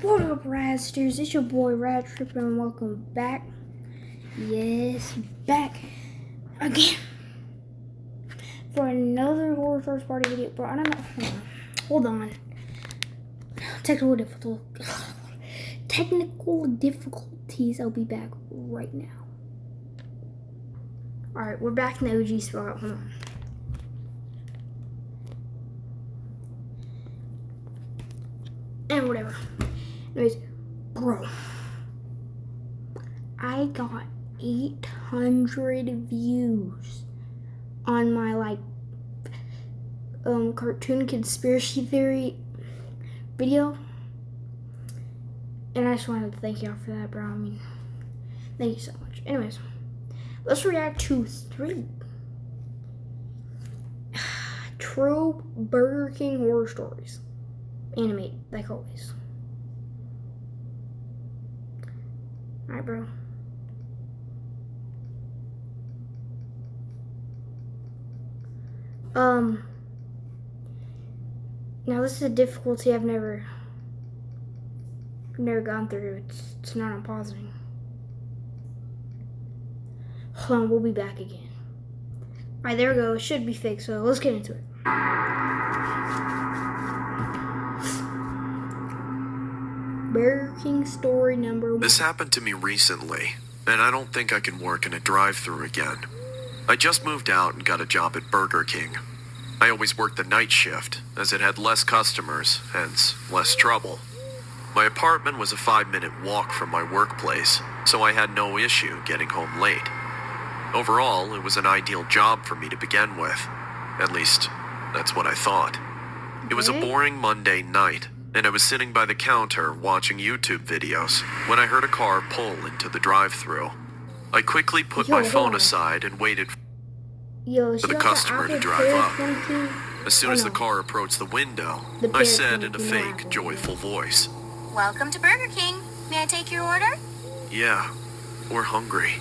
What up, Radsters? It's your boy Rad Trip, and welcome back. Yes, back again for another horror first party video. Bro, I don't know. Hold on. Technical difficulties. I'll be back right now. Alright, we're back in the OG spot. Hold on. And whatever. Anyways, bro, I got 800 views on my cartoon conspiracy theory video, and I just wanted to thank y'all for that, bro. I mean, thank you so much. Anyways, let's react to 3 true Burger King horror stories, animated like always. Alright, bro. Now this is a difficulty I've never gone through. It's not on pausing. Hold on, we'll be back again. Alright, there we go. It should be fixed, so let's get into it. Burger King story number 1. This happened to me recently, and I don't think I can work in a drive-thru again. I just moved out and got a job at Burger King. I always worked the night shift, as it had less customers, hence less trouble. My apartment was a 5-minute walk from my workplace, so I had no issue getting home late. Overall, it was an ideal job for me to begin with. At least, that's what I thought. It was a boring Monday night, and I was sitting by the counter watching YouTube videos when I heard a car pull into the drive-thru. I quickly put my phone aside and waited for the customer to drive up. As soon as the car approached the window, I said in a fake, joyful voice, "Welcome to Burger King. May I take your order?" "Yeah, we're hungry."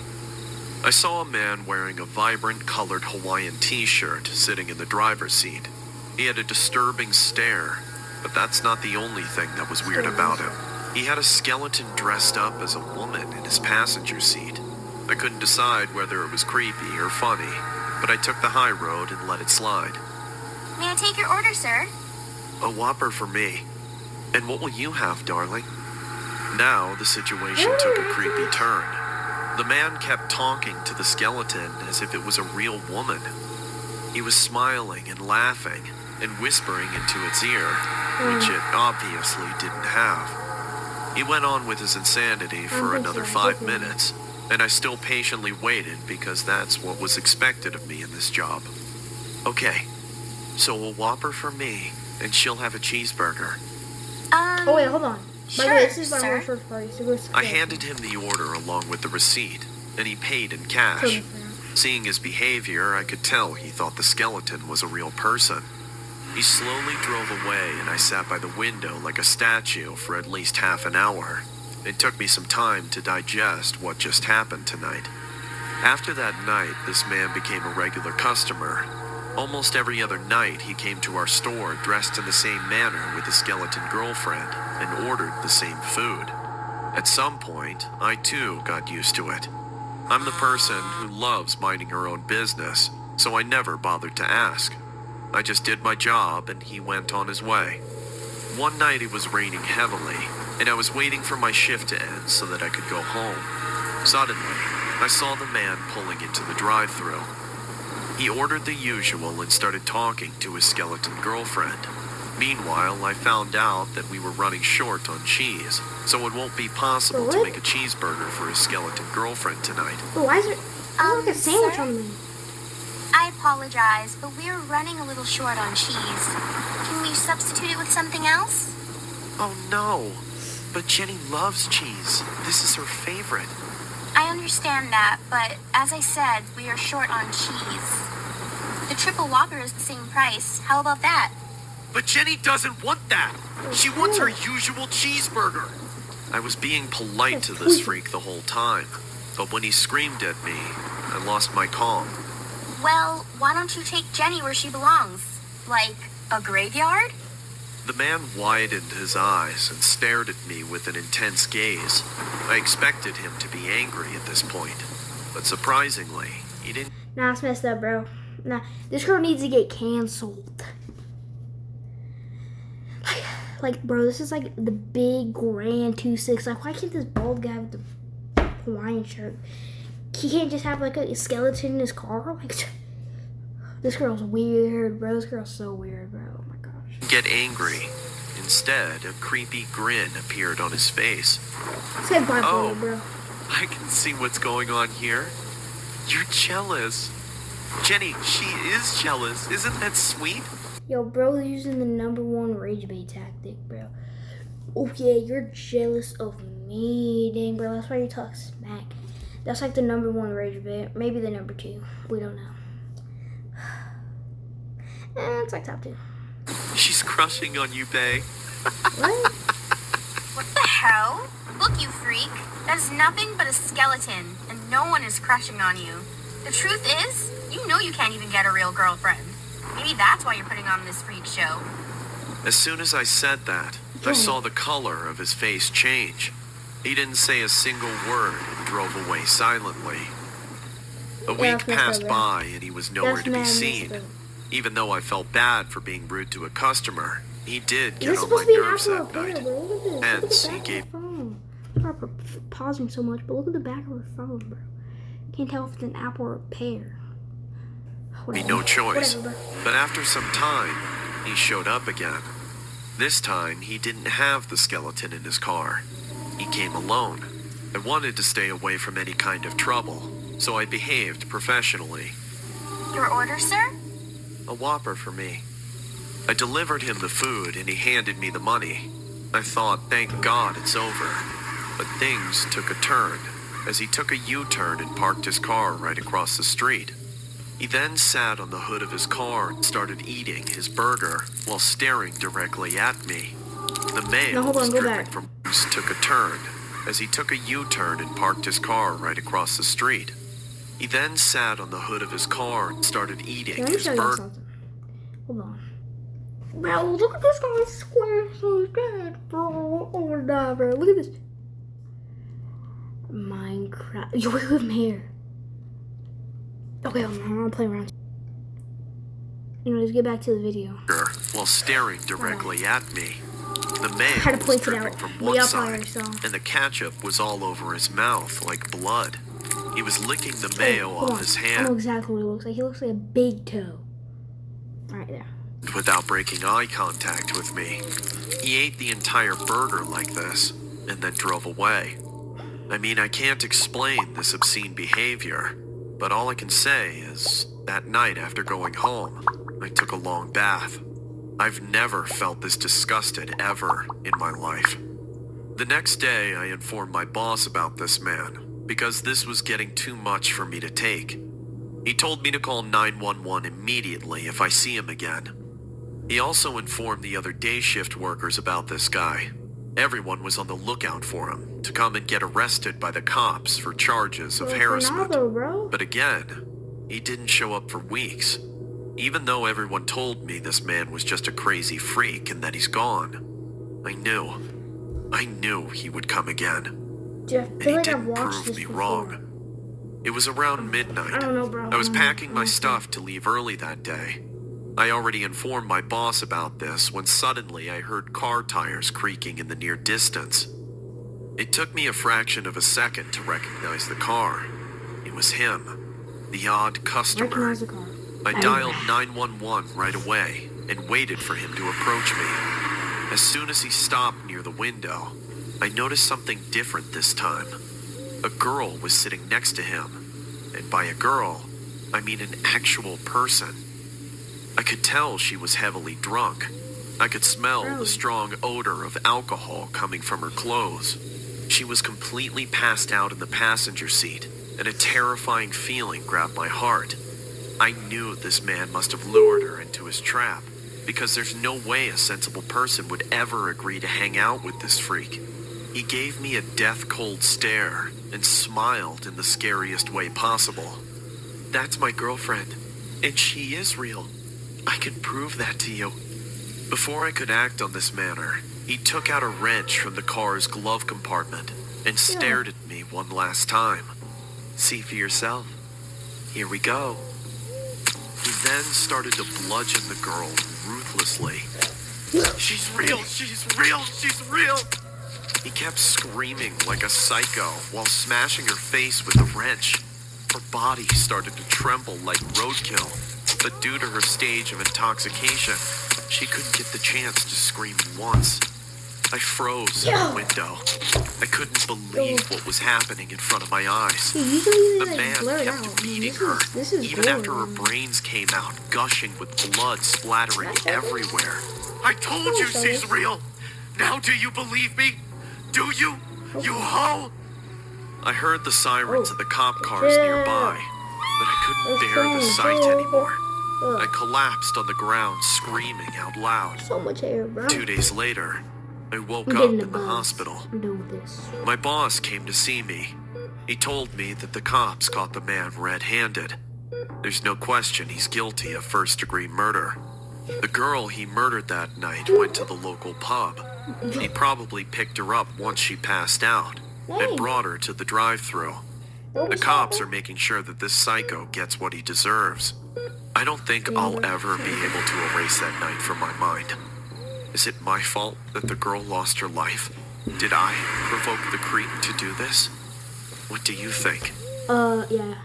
I saw a man wearing a vibrant colored Hawaiian t-shirt sitting in the driver's seat. He had a disturbing stare, but that's not the only thing that was weird about him. He had a skeleton dressed up as a woman in his passenger seat. I couldn't decide whether it was creepy or funny, but I took the high road and let it slide. "May I take your order, sir?" "A Whopper for me. And what will you have, darling?" Now the situation took a creepy turn. The man kept talking to the skeleton as if it was a real woman. He was smiling and laughing and whispering into its ear, which it obviously didn't have. He went on with his insanity for another 5 minutes, and I still patiently waited because that's what was expected of me in this job. "Okay, so a Whopper for me, and she'll have a cheeseburger." Oh wait, hold on. Sure, By the way, this is my sir. first party, so go. I handed him the order along with the receipt, and he paid in cash. Seeing his behavior, I could tell he thought the skeleton was a real person. He slowly drove away, and I sat by the window like a statue for at least half an hour. It took me some time to digest what just happened tonight. After that night, this man became a regular customer. Almost every other night, he came to our store dressed in the same manner with his skeleton girlfriend and ordered the same food. At some point, I too got used to it. I'm the person who loves minding her own business, so I never bothered to ask. I just did my job and he went on his way. One night it was raining heavily, and I was waiting for my shift to end so that I could go home. Suddenly, I saw the man pulling into the drive-thru. He ordered the usual and started talking to his skeleton girlfriend. Meanwhile, I found out that we were running short on cheese, so it won't be possible to make a cheeseburger for his skeleton girlfriend tonight. Oh, why is there like a sandwich sir? on the menu? I apologize, but we're running a little short on cheese. Can we substitute it with something else? Oh no, but Jenny loves cheese. This is her favorite. I understand that, but as I said, we are short on cheese. The triple Whopper is the same price. How about that? But Jenny doesn't want that. She wants her usual cheeseburger. I was being polite to this freak the whole time, but when he screamed at me, I lost my calm. Well, why don't you take Jenny where she belongs? Like, a graveyard? The man widened his eyes and stared at me with an intense gaze. I expected him to be angry at this point, but surprisingly, he didn't. Nah, it's messed up, bro. Nah, this girl needs to get canceled. Like, bro, this is like the big grand 2-6. Like, why can't this bald guy with the Hawaiian shirt? He can't just have like a skeleton in his car? Like, this girl's weird, bro. This girl's so weird, bro. Oh my gosh. Get angry. Instead, a creepy grin appeared on his face. This guy's bipolar, Oh. bro. I can see what's going on here. You're jealous. Jenny, she is jealous. Isn't that sweet? Yo, bro, using the #1 rage bait tactic, bro. Oh yeah, you're jealous of me, dang, bro. That's why you talk smack. That's like the #1 rage bait. Maybe the #2. We don't know. It's like top 2. She's crushing on you, bae. What? What the hell? Look, you freak. That is nothing but a skeleton, and no one is crushing on you. The truth is, you know you can't even get a real girlfriend. Maybe that's why you're putting on this freak show. As soon as I said that, I saw the color of his face change. He didn't say a single word and drove away silently. A week that's messed passed up, by and he was nowhere That's to be mad messed seen. up. Even though I felt bad for being rude to a customer, he did Is get this on my supposed to be an nerves apple that or pear, night. bro? Look at this. Hence, Look he at the gave- back of her phone. Sorry for pausing so much, but look at the back of her phone, bro. Can't tell if it's an apple or a pear. Me no choice. Whatever, bro. But after some time, he showed up again. This time, he didn't have the skeleton in his car. He came alone. I wanted to stay away from any kind of trouble, so I behaved professionally. Your order, sir? A Whopper for me. I delivered him the food and he handed me the money. I thought, thank God it's over. But things took a turn as he took a U-turn and parked his car right across the street. He then sat on the hood of his car and started eating his burger while staring directly at me. The mail No, hold on, was go dripping back. from took a turn as he took a U-turn and parked his car right across the street. He then sat on the hood of his car and started eating Let me his show you burger. something. Hold on. Bro, look at this guy's square so dead, bro. Oh my god, bro. Look at this. Minecraft. Yo, look at him here. Okay, I'm gonna play around. Let's get back to the video. While staring directly at me. The I had mail to was point it dripping out. from But one y'all probably side, already saw. and the ketchup was all over his mouth like blood. He was licking the mayo Hold off on. his I know hand exactly what he looks like. He looks like a big toe. Right there. without breaking eye contact with me. He ate the entire burger like this, and then drove away. I mean, I can't explain this obscene behavior, but all I can say is, that night after going home, I took a long bath. I've never felt this disgusted ever in my life. The next day, I informed my boss about this man, because this was getting too much for me to take. He told me to call 911 immediately if I see him again. He also informed the other day shift workers about this guy. Everyone was on the lookout for him to come and get arrested by the cops for charges of Well, harassment. Ronaldo, bro. But again, he didn't show up for weeks. Even though everyone told me this man was just a crazy freak and that he's gone, I knew he would come again. Dude, I And feel he like I've didn't watched prove this me before. wrong. It was around midnight. I don't know, bro. I was I don't know. packing my I don't stuff to leave early that day. I already informed my boss about this when suddenly I heard car tires creaking in the near distance. It took me a fraction of a second to recognize the car. It was him, the odd customer. Recognize the car. I dialed 911 right away and waited for him to approach me. As soon as he stopped near the window, I noticed something different this time. A girl was sitting next to him, and by a girl, I mean an actual person. I could tell she was heavily drunk. I could smell Bro. the strong odor of alcohol coming from her clothes. She was completely passed out in the passenger seat, and a terrifying feeling grabbed my heart. I knew this man must have lured her into his trap, because there's no way a sensible person would ever agree to hang out with this freak. He gave me a death-cold stare and smiled in the scariest way possible. That's my girlfriend, and she is real. I can prove that to you. Before I could act on this manner, he took out a wrench from the car's glove compartment and stared at me one last time. See for yourself. Here we go. He then started to bludgeon the girl ruthlessly. She's real, she's real, she's real! He kept screaming like a psycho while smashing her face with the wrench. Her body started to tremble like roadkill, but due to her stage of intoxication, she couldn't get the chance to scream once. I froze in the window. I couldn't believe what was happening in front of my eyes. Usually The they man blur it kept out. beating her, This is even after her gory. brains came out, gushing with blood splattering everywhere. I told you she's real! Now do you believe me? Do you? You hoe! I heard the sirens of the cop cars nearby, but I couldn't bear the sight anymore. I collapsed on the ground, screaming out loud. So much hair, bro. 2 days later, I woke I'm up getting in the buzz. hospital. I'm done with this. My boss came to see me. He told me that the cops caught the man red-handed. There's no question he's guilty of first-degree murder. The girl he murdered that night went to the local pub. He probably picked her up once she passed out and brought her to the drive-thru. The cops are making sure that this psycho gets what he deserves. I don't think I'll ever be able to erase that night from my mind. Is it my fault that the girl lost her life? Did I provoke the creep to do this? What do you think? Yeah.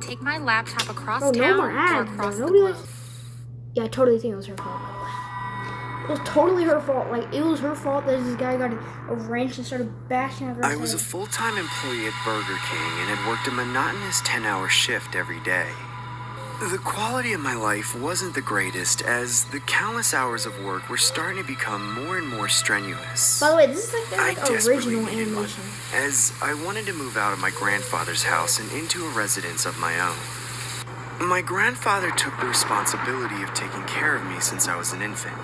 Take my laptop across Oh, no town more or ads, across bro. the Nobody globe. likes... Yeah, I totally think it was her fault, by the way. It was totally her fault. Like, it was her fault that this guy got a wrench and started bashing her. I was a full-time employee at Burger King and had worked a monotonous 10-hour shift every day. The quality of my life wasn't the greatest, as the countless hours of work were starting to become more and more strenuous. By the way, this is like I their desperately original needed money, animation. as I wanted to move out of my grandfather's house and into a residence of my own. My grandfather took the responsibility of taking care of me since I was an infant,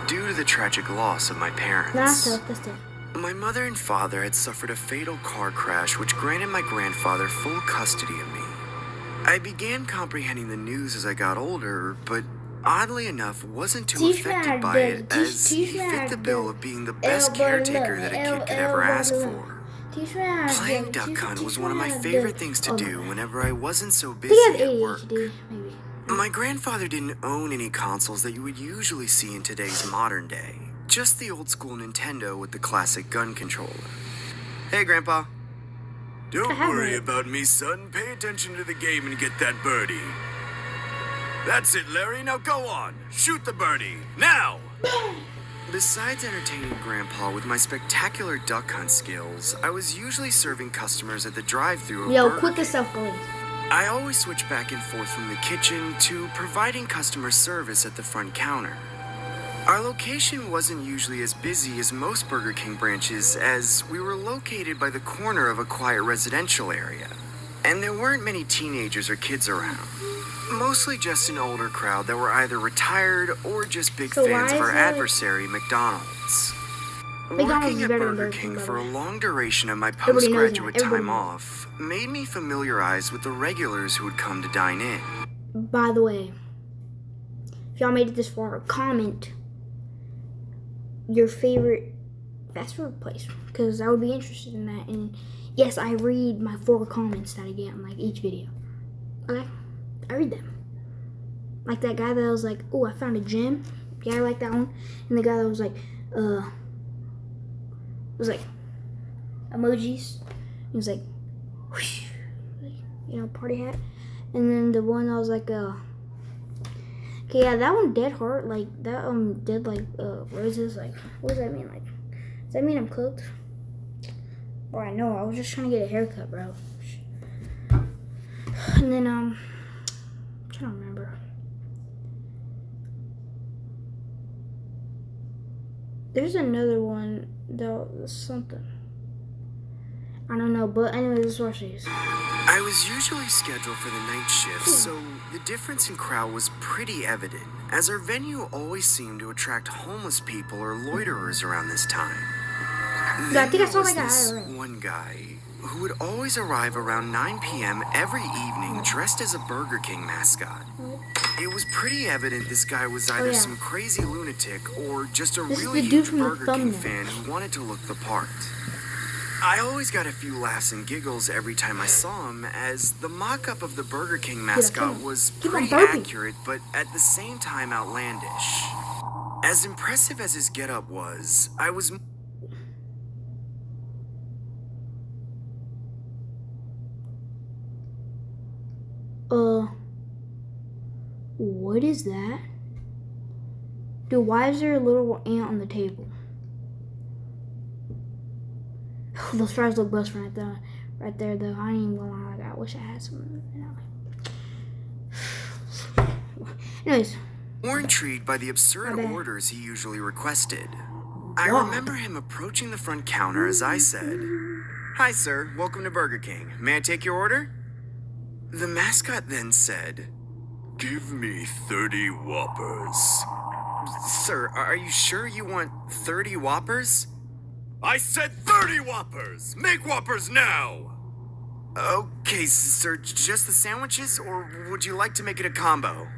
due to the tragic loss of my parents. That's tough. That's tough. My mother and father had suffered a fatal car crash which granted my grandfather full custody of me. I began comprehending the news as I got older, but oddly enough wasn't too affected by it, as he fit the bill of being the best caretaker that a kid could ever ask for. Playing Duck Hunt was one of my favorite things to do whenever I wasn't so busy They have at work. ADHD, maybe. My grandfather didn't own any consoles that you would usually see in today's modern day. Just the old school Nintendo with the classic gun controller. Hey, Grandpa. Don't have worry it. about me, son. Pay attention to the game and get that birdie. That's it, Larry. Now go on. Shoot the birdie. Now! Besides entertaining Grandpa with my spectacular duck hunt skills, I was usually serving customers at the drive-thru of Yo, Burger quick King. as self police. I always switch back and forth from the kitchen to providing customer service at the front counter. Our location wasn't usually as busy as most Burger King branches, as we were located by the corner of a quiet residential area, and there weren't many teenagers or kids around. Mostly just an older crowd that were either retired or just big So fans why of our is it- adversary, McDonald's. McDonald's Working is at better than Burger Burger King King, for by a the way. long duration of my Everybody knows that. postgraduate Everybody time knows. off made me familiarized with the regulars who would come to dine in. By the way, if y'all made it this far, comment your favorite fast food place, because I would be interested in that. And yes, I read my 4 comments that I get on like each video. Okay, I read them. Like that guy that was like, "Oh, I found a gym." Yeah, I like that one. And the guy that was like, it was like emojis. He was like, whoosh, you know, party hat. And then the one that was like, okay, yeah, that one dead heart, like that dead like roses, like what does that mean? Like, does that mean I'm cooked? Bro, I know, I was just trying to get a haircut, bro. And then I'm trying to remember. There's another one that was something. I don't know, but anyway, this is what she is. I was usually scheduled for the night shift, so the difference in crowd was pretty evident, as our venue always seemed to attract homeless people or loiterers around this time. Yeah, I think I saw There that guy was this already. one guy who would always arrive around 9 p.m. every evening dressed as a Burger King mascot. It was pretty evident this guy was either yeah. some crazy lunatic or just a This is really the dude huge from the Burger King thumbnail. fan who wanted to look the part. I always got a few laughs and giggles every time I saw him, as the mock-up of the Burger King mascot was Keep on pretty burping. accurate, but at the same time outlandish. As impressive as his getup was, I was What is that? Dude, why is there a little ant on the table? Those fries look best right there. Right there, though. I ain't even gonna lie. I wish I had some. Anyways, more intrigued by the absurd My bad. orders he usually requested. I Wow. remember him approaching the front counter as I said, "Hi, sir. Welcome to Burger King. May I take your order?" The mascot then said, "Give me 30 Whoppers." "Sir, are you sure you want 30 Whoppers?" "I said 30 Whoppers! Make Whoppers now!" "Okay, sir, just the sandwiches, or would you like to make it a combo?"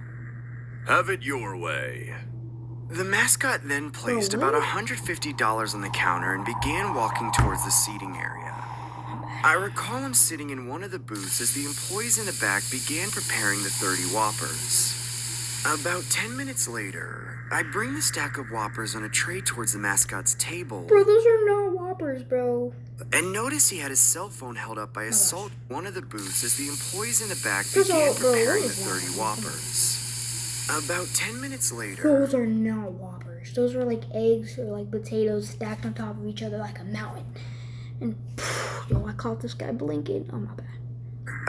"Have it your way." The mascot then placed about what? $150 on the counter and began walking towards the seating area. I recall him sitting in one of the booths as the employees in the back began preparing the 30 Whoppers. About 10 minutes later, I bring the stack of Whoppers on a tray towards the mascot's table bro, those are not Whoppers, bro. and notice he had his cell phone held up by a salt one of the booths as the employees in the back First of began all, bro, preparing the what is 30 that? Whoppers. About 10 minutes later, Those are not Whoppers. Those are like eggs or like potatoes stacked on top of each other like a mountain. And yo, I caught this guy blinking. Oh my bad.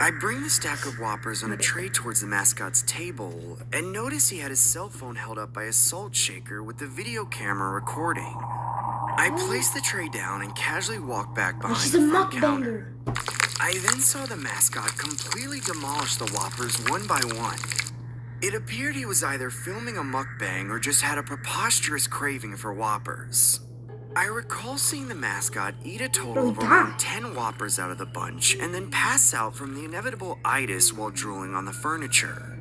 I bring the stack of Whoppers on a tray towards the mascot's table and notice he had his cell phone held up by a salt shaker with the video camera recording. I place the tray down and casually walk back behind He's the a front counter. mukbanger. I then saw the mascot completely demolish the Whoppers one by one. It appeared he was either filming a mukbang or just had a preposterous craving for Whoppers. I recall seeing the mascot eat a total of around 10 Whoppers out of the bunch and then pass out from the inevitable itis while drooling on the furniture.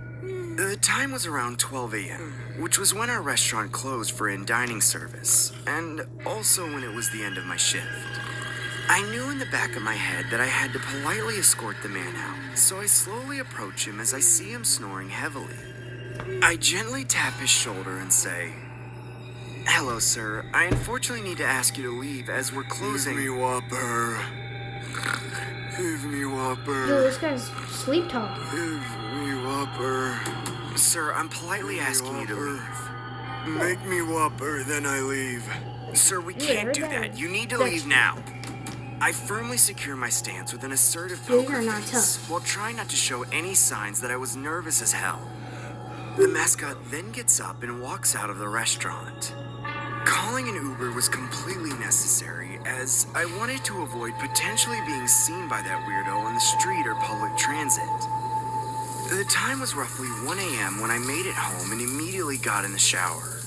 The time was around 12 a.m., which was when our restaurant closed for in-dining service, and also when it was the end of my shift. I knew in the back of my head that I had to politely escort the man out, so I slowly approach him as I see him snoring heavily. I gently tap his shoulder and say, "Hello, sir. I unfortunately need to ask you to leave as we're closing." "Give me Whopper. Give me Whopper. Yo, this guy's sleep talking. Give me Whopper." "Sir, I'm politely asking you to leave." "Make me Whopper, then I leave." "Sir, we can't heard do that. that. You need to That's- leave now." I firmly secure my stance with an assertive You're poker not face tough. while trying not to show any signs that I was nervous as hell. The mascot then gets up and walks out of the restaurant. Calling an Uber was completely necessary as I wanted to avoid potentially being seen by that weirdo on the street or public transit. The time was roughly 1 a.m. when I made it home and immediately got in the shower.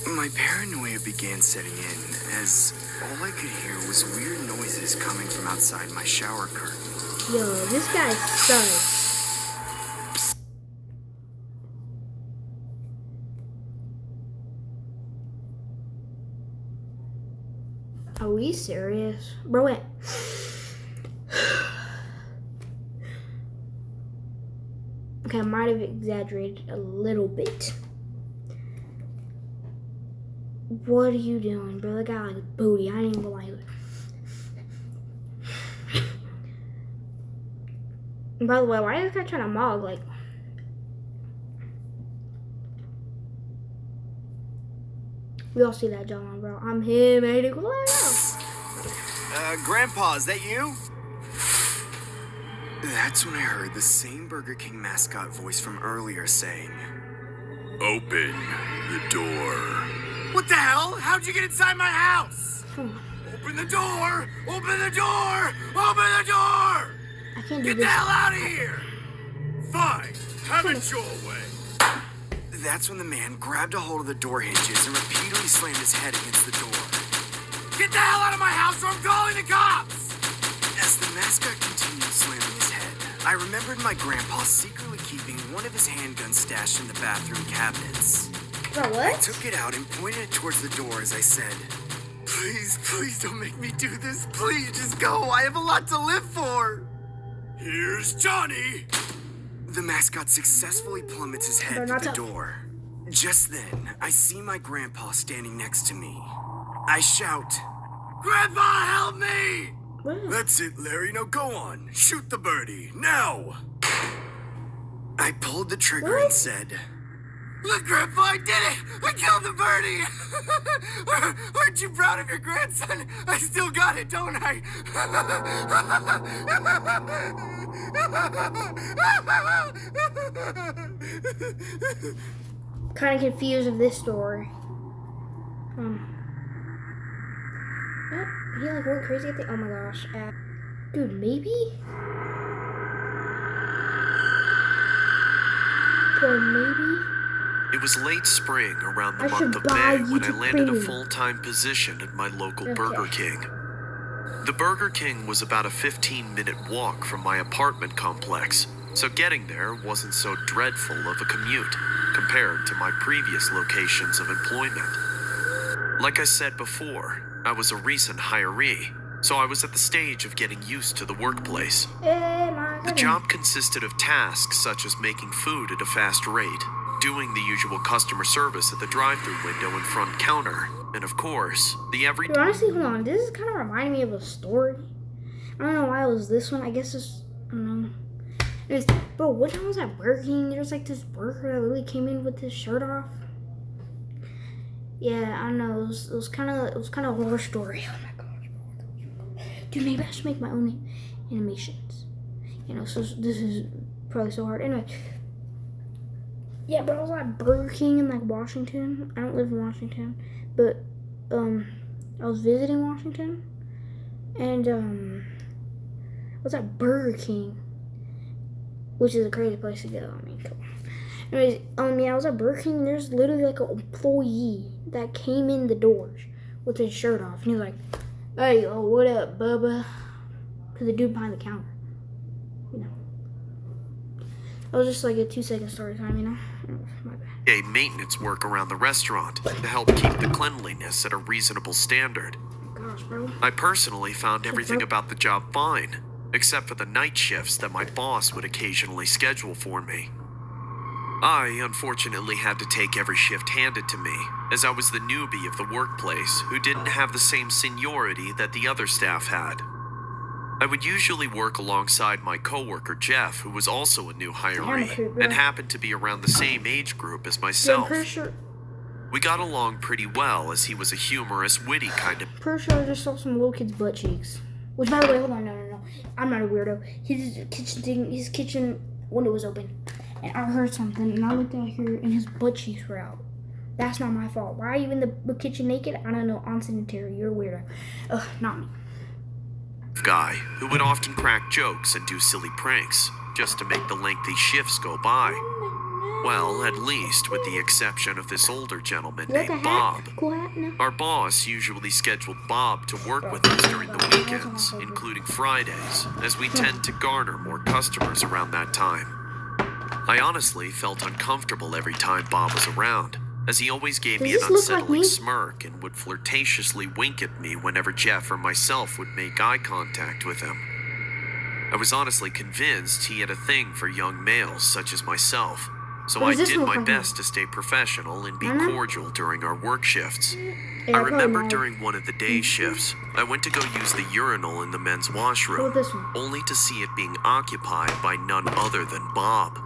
My paranoia began setting in as all I could hear was weird noises coming from outside my shower curtain. Yo, this guy sucks. Are we serious? Bro, wait. Okay, I might have exaggerated a little bit. What are you doing, bro? That guy like a booty. I ain't even gonna lie. And by the way, why is this guy trying to mog? Like, we all see that John, bro. I'm him, ain't it? Grandpa, is that you? That's when I heard the same Burger King mascot voice from earlier saying, "Open the door." "What the hell? How'd you get inside my house?" Come on. "Open the door! Open the door! Open the door! I can't do Get the this. hell out of here!" "Fine, have it your way." That's when the man grabbed a hold of the door hinges and repeatedly slammed his head against the door. "Get the hell out of my house or I'm calling the cops!" As the mascot continued slamming his head, I remembered my grandpa secretly keeping one of his handguns stashed in the bathroom cabinets. Bro, I what? took it out and pointed it towards the door as I said, "Please, please don't make me do this. Please just go. I have a lot to live for." "Here's Johnny." The mascot successfully plummets his head But through not the to- door. Just then, I see my grandpa standing next to me. I shout, "Grandpa, help me!" What? "That's it, Larry. Now go on. Shoot the birdie. Now!" I pulled the trigger and What? said, "Look, Grandpa, I did it! I killed the birdie! Aren't you proud of your grandson? I still got it, don't I?" Kind of confused with this story. What? He like went crazy at the. Oh my gosh. Dude, maybe? Bro, maybe? It was late spring, around the I month should of buy May, when I YouTube landed a Premium. full-time position at my local Okay. Burger King. The Burger King was about a 15-minute walk from my apartment complex, so getting there wasn't so dreadful of a commute compared to my previous locations of employment. Like I said before, I was a recent hiree, so I was at the stage of getting used to the workplace. Eh, my The goodness. job consisted of tasks such as making food at a fast rate, doing the usual customer service at the drive-thru window and front counter, and of course, the Dude, honestly, hold on. This is kind of reminding me of a story. I don't know why it was this one. I guess it's, I don't know. Anyways, bro, what time was I working? There was like this worker that literally came in with his shirt off. Yeah, I don't know. It was kind of a horror story. Oh my gosh, bro. Dude, maybe I should make my own animations. You know, so this is probably so hard. Anyway. Yeah, but I was at Burger King in like Washington. I don't live in Washington, but I was visiting Washington, and I was at Burger King, which is a crazy place to go. I mean, come on. Anyways, yeah, I was at Burger King, and there's literally like an employee that came in the doors with his shirt off, and he was like, "Hey, oh, what up, Bubba?" To the dude behind the counter. You know, it was just like a 2-second story time, you know. My bad. day maintenance work around the restaurant to help keep the cleanliness at a reasonable standard. Gosh, bro. I personally found everything about the job fine, except for the night shifts that my boss would occasionally schedule for me. I, unfortunately, had to take every shift handed to me, as I was the newbie of the workplace who didn't have the same seniority that the other staff had. I would usually work alongside my coworker Jeff, who was also a new hiree, and happened to be around the same age group as Yeah, I'm myself. pretty sure. We got along pretty well, as he was a humorous, witty kind of. Pretty sure I just saw some little kid's butt cheeks. Which, by the way, hold on, no. I'm not a weirdo. His kitchen window was open, and I heard something, and I looked out here, and his butt cheeks were out. That's not my fault. Why are you in the kitchen naked? I don't know. Unsanitary. You're a weirdo. Ugh, not me. Guy who would often crack jokes and do silly pranks just to make the lengthy shifts go by. Well, at least with the exception of this older gentleman You like a named hat? Bob. Cool hat? No. Our boss usually scheduled Bob to work with us during the weekends, including Fridays, as we tend to garner more customers around that time. I honestly felt uncomfortable every time Bob was around, as he always gave me an Does this look like unsettling me? smirk and would flirtatiously wink at me whenever Jeff or myself would make eye contact with him. I was honestly convinced he had a thing for young males such as myself, so What I does this did look my like? best to stay professional and be Mhm. cordial during our work shifts. Yeah, I probably remember not. during one of the day shifts, I went to go use the urinal in the men's What washroom, about this one? only to see it being occupied by none other than Bob.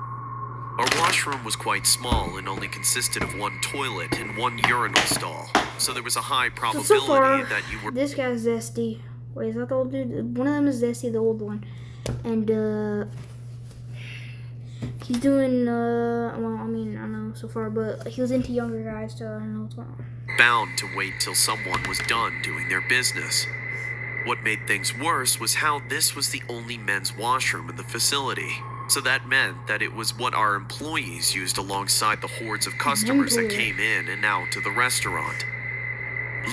Our washroom was quite small and only consisted of one toilet and one urinal stall, so there was a high So probability far, that you were. this guy's Zesty. Wait, is that the old dude? One of them is Zesty, the old one. And, he's doing, well, I mean, I don't know so far, but he was into younger guys, so I don't know what's going on. Bound to wait till someone was done doing their business. What made things worse was how this was the only men's washroom in the facility. So that meant that it was what our employees used alongside the hordes of customers that came in and out to the restaurant.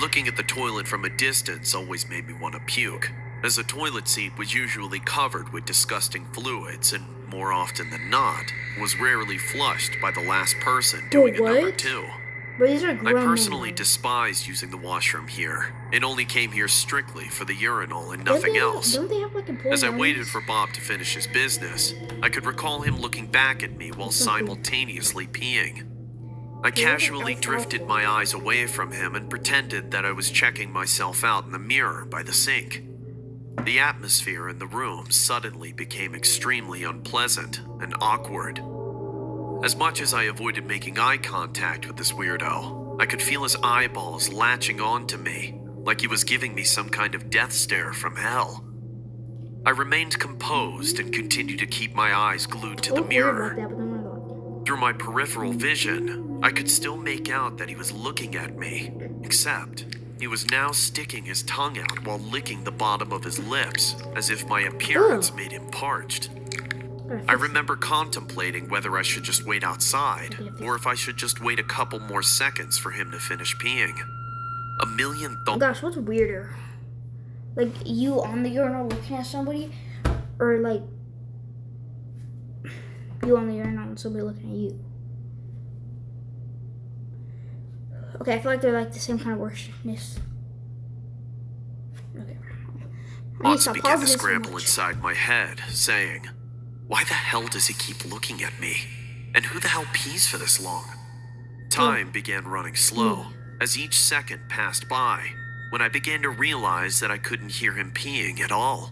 Looking at the toilet from a distance always made me want to puke. as the toilet seat was usually covered with disgusting fluids and, more often than not, was rarely flushed by the last person doing a number what? 2. But these are I grown personally men. despised using the washroom here, and only came here strictly for the urinal and Don't nothing they- else. Don't they have like employees? As I waited for Bob to finish his business, I could recall him looking back at me while simultaneously peeing. I casually drifted my eyes away from him and pretended that I was checking myself out in the mirror by the sink. The atmosphere in the room suddenly became extremely unpleasant and awkward. As much as I avoided making eye contact with this weirdo, I could feel his eyeballs latching onto me, like he was giving me some kind of death stare from hell. I remained composed and continued to keep my eyes glued to the mirror. Through my peripheral vision, I could still make out that he was looking at me, except he was now sticking his tongue out while licking the bottom of his lips, as if my appearance made him parched. I remember contemplating whether I should just wait outside, or if I should just wait a couple more seconds for him to finish peeing. A million Oh gosh, what's weirder? Like you on the urinal looking at somebody, or like you on the urinal and somebody looking at you? Okay, I feel like they're like the same kind of worseness. Okay. Thoughts began to scramble inside my head, saying, why the hell does he keep looking at me? And who the hell pees for this long? Time began running slow as each second passed by, when I began to realize that I couldn't hear him peeing at all.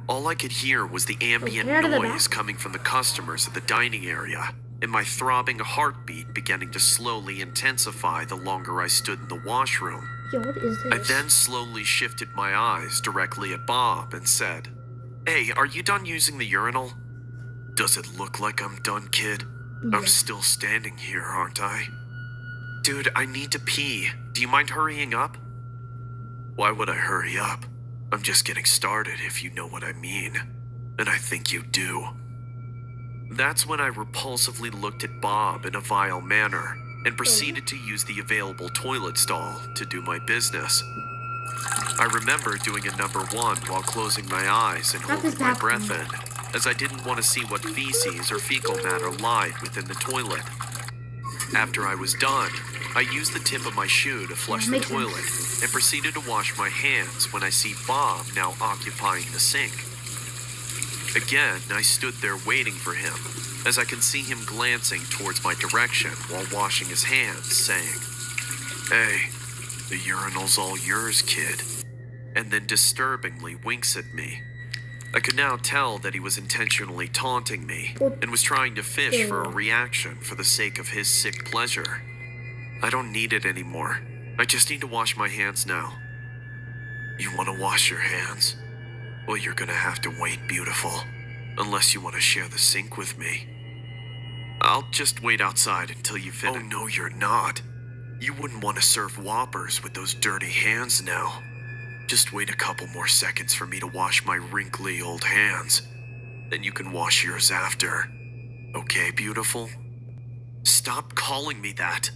All I could hear was the ambient noise coming from the customers at the dining area, and my throbbing heartbeat beginning to slowly intensify the longer I stood in the washroom. Yo, what is this? I then slowly shifted my eyes directly at Bob and said, hey, are you done using the urinal? Does it look like I'm done, kid? I'm still standing here, aren't I? Dude, I need to pee. Do you mind hurrying up? Why would I hurry up? I'm just getting started, if you know what I mean. And I think you do. That's when I repulsively looked at Bob in a vile manner and proceeded to use the available toilet stall to do my business. I remember doing a number 1 while closing my eyes and holding my breath in, as I didn't want to see what feces or fecal matter lied within the toilet. After I was done, I used the tip of my shoe to flush the toilet and proceeded to wash my hands when I see Bob now occupying the sink. Again, I stood there waiting for him, as I could see him glancing towards my direction while washing his hands, saying, hey, the urinal's all yours, kid, and then disturbingly winks at me. I could now tell that he was intentionally taunting me and was trying to fish for a reaction for the sake of his sick pleasure. I don't need it anymore. I just need to wash my hands now. You want to wash your hands? Well, you're gonna have to wait, beautiful. Unless you want to share the sink with me. I'll just wait outside until you finish. Oh, no, you're not. You wouldn't want to serve Whoppers with those dirty hands now. Just wait a couple more seconds for me to wash my wrinkly old hands. Then you can wash yours after. Okay, beautiful? Stop calling me that.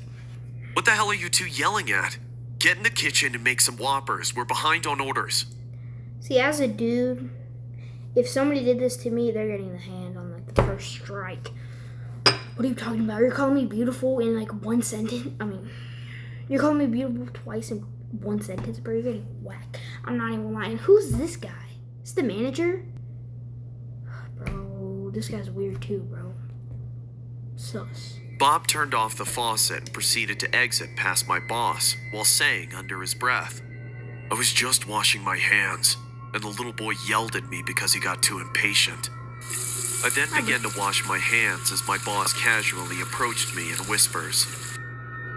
What the hell are you two yelling at? Get in the kitchen and make some Whoppers. We're behind on orders. See, as a dude, if somebody did this to me, they're getting the hand on like the first strike. What are you talking about? You're calling me beautiful in like one sentence? I mean, you're calling me beautiful twice in one sentence, bro. You're getting whacked. I'm not even lying. Who's this guy? Is the manager? Bro, this guy's weird too, bro. Sus. Bob turned off the faucet and proceeded to exit past my boss while saying under his breath, I was just washing my hands, and the little boy yelled at me because he got too impatient. I then began to wash my hands as my boss casually approached me in whispers.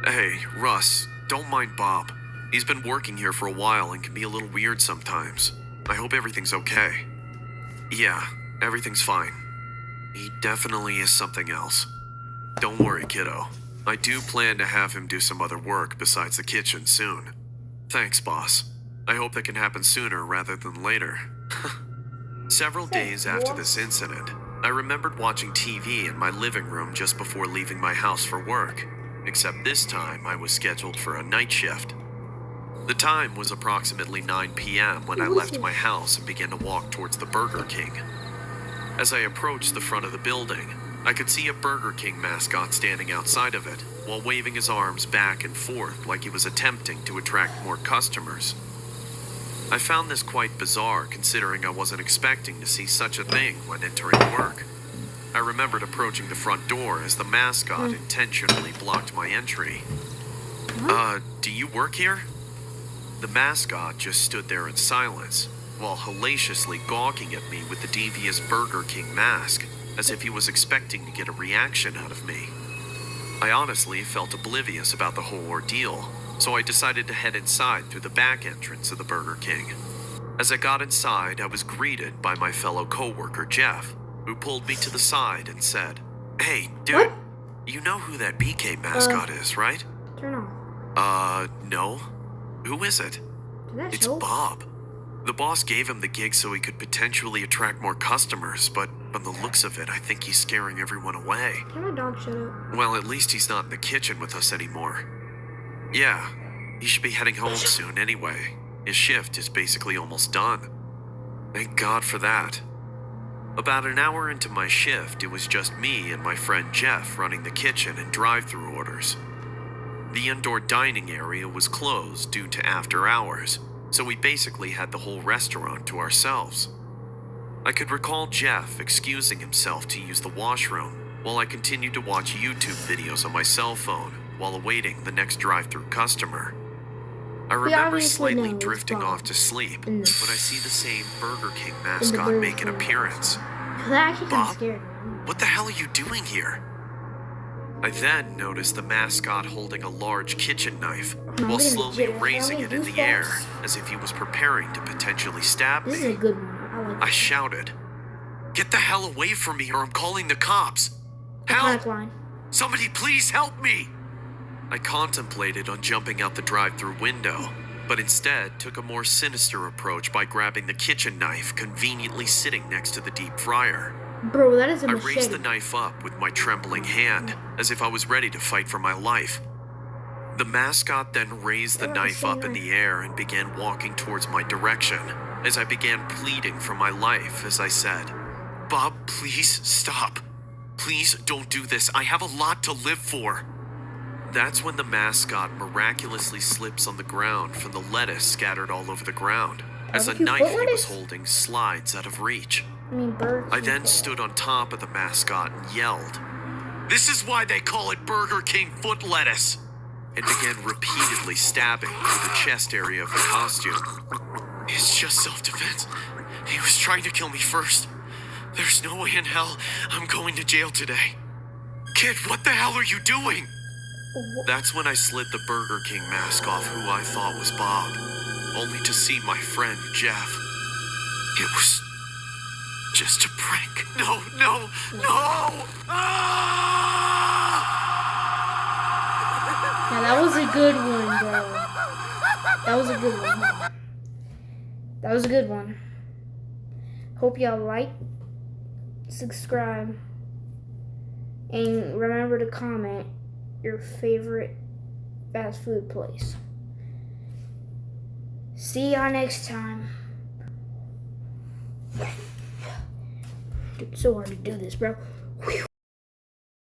Hey, Russ, don't mind Bob. He's been working here for a while and can be a little weird sometimes. I hope everything's okay. Yeah, everything's fine. He definitely is something else. Don't worry, kiddo. I do plan to have him do some other work besides the kitchen soon. Thanks, boss. I hope that can happen sooner rather than later. Several days after this incident, I remembered watching TV in my living room just before leaving my house for work, except this time I was scheduled for a night shift. The time was approximately 9 p.m. when I left my house and began to walk towards the Burger King. As I approached the front of the building, I could see a Burger King mascot standing outside of it, while waving his arms back and forth like he was attempting to attract more customers. I found this quite bizarre considering I wasn't expecting to see such a thing when entering work. I remembered approaching the front door as the mascot intentionally blocked my entry. Do you work here? The mascot just stood there in silence, while hellaciously gawking at me with the devious Burger King mask, as if he was expecting to get a reaction out of me. I honestly felt oblivious about the whole ordeal, so I decided to head inside through the back entrance of the Burger King. As I got inside, I was greeted by my fellow coworker Jeff, who pulled me to the side and said, "Hey, dude, What? you know who that BK mascot is, right?" Turn off. No. Who is it? Did that It's show? Bob. The boss gave him the gig so he could potentially attract more customers, but from the looks of it, I think he's scaring everyone away. Can my dog shut up? Well, at least he's not in the kitchen with us anymore. Yeah, he should be heading home soon anyway. His shift is basically almost done. Thank God for that. About an hour into my shift, it was just me and my friend Jeff running the kitchen and drive-thru orders. The indoor dining area was closed due to after hours, so we basically had the whole restaurant to ourselves. I could recall Jeff excusing himself to use the washroom while I continued to watch YouTube videos on my cell phone while awaiting the next drive-thru customer. I remember obviously slightly know it's drifting Bob. off to sleep In when the- I see the same Burger King mascot Burger make an King. appearance. That actually kind Bob? of scared me. What the hell are you doing here? I then noticed the mascot holding a large kitchen knife I'm while getting slowly jitters. raising I'm it in getting the air goosebumps. as if he was preparing to potentially stab This is a me. good one. I like I shouted, "Get the hell away from me or I'm calling the cops! the Help! line. Somebody please help me!" I contemplated on jumping out the drive-thru window, but instead took a more sinister approach by grabbing the kitchen knife conveniently sitting next to the deep fryer. Bro, that is a I machete. raised the knife up with my trembling hand, as if I was ready to fight for my life. The mascot then raised the Oh, knife same up in knife. the air and began walking towards my direction, as I began pleading for my life as I said, "Bob, please stop. Please don't do this. I have a lot to live for." That's when the mascot miraculously slips on the ground from the lettuce scattered all over the ground, as a Barbecue knife foot he was lettuce? holding slides out of reach. I mean, Burger I King. then stood on top of the mascot and yelled, "This is why they call it Burger King foot lettuce!" and began repeatedly stabbing through the chest area of the costume. "It's just self-defense. He was trying to kill me first. There's no way in hell I'm going to jail today. Kid, what the hell are you doing?" That's when I slid the Burger King mask off who I thought was Bob, only to see my friend Jeff. It was just a prank. No, no, no! Ah! Now that was a good one, bro. That was a good one. That was a good one. Hope y'all like, subscribe, and remember to comment your favorite fast food place. See y'all next time. It's so hard to do this, bro. Whew.